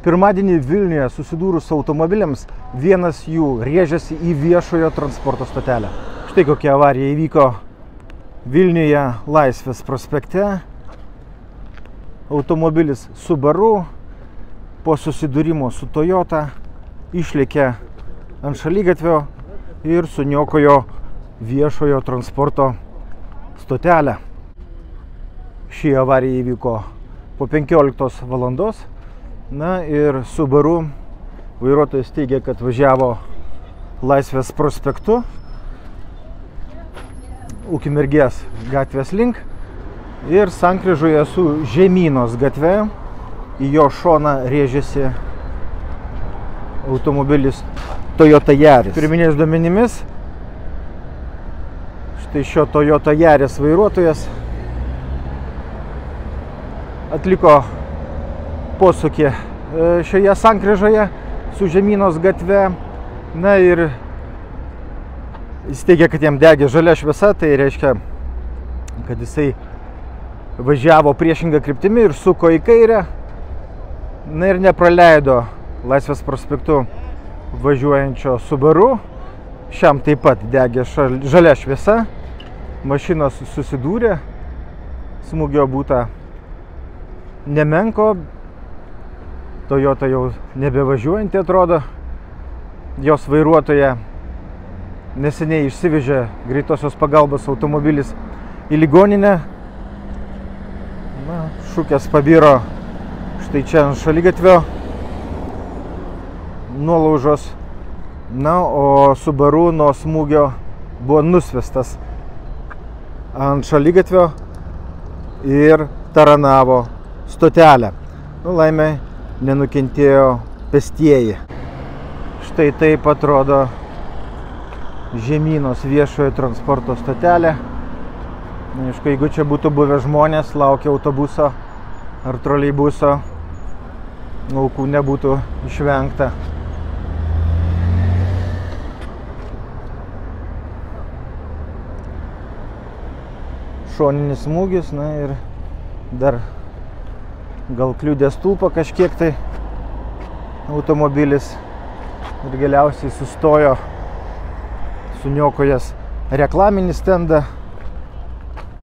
Pirmadienį Vilniuje susidūrus automobiliams, vienas jų rėžėsi į viešojo transporto stotelę. Štai kokia avarija įvyko Vilniuje Laisvės prospekte. Automobilis Subaru po susidūrimo su Toyota išlėkė ant šaligatvio ir suniokojo viešojo transporto stotelę. Ši avarija įvyko po 15 valandos. Na ir Subaru vairuotojas teigia, kad važiavo Laisvės prospektu Ukmergės gatvės link ir sankryžoje su Žemynos gatve į jo šoną rėžėsi automobilis Toyota Yaris. Pirminiais duomenimis, štai šio Toyota Yaris vairuotojas atliko posūkį šioje sankryžoje su Žemynos gatve. Na ir jis teigia, kad jam degė žalia šviesa, tai reiškia, kad jisai važiavo priešingą kryptimi ir suko į kairę. Na ir nepraleido Laisvės prospektu važiuojančio Subaru. Šiam taip pat degė žalia šviesa. Mašinos susidūrė, smūgio būta nemenko. Toyota jau nebevažiuojanti atrodo. Jos vairuotoja neseniai išsivežė greitosios pagalbos automobilis į ligoninę. Na, šukės pabiro štai čia ant šaligatvio nuolaužos. Na, o Subaru nuo smūgio buvo nusvestas ant šaligatvio ir taranavo stotelę. Nu, laimė nenukentėjo pėstieji. Štai taip atrodo Žemynos viešojo transporto stotelė. Na, aišku, jeigu čia būtų buvę žmonės, laukia autobuso ar troleibuso, aukų nebūtų išvengta. Šoninis smūgis, na ir dar gal kliudė stulpą kažkiek tai automobilis ir galiausiai sustojo suniokojęs reklaminį stendą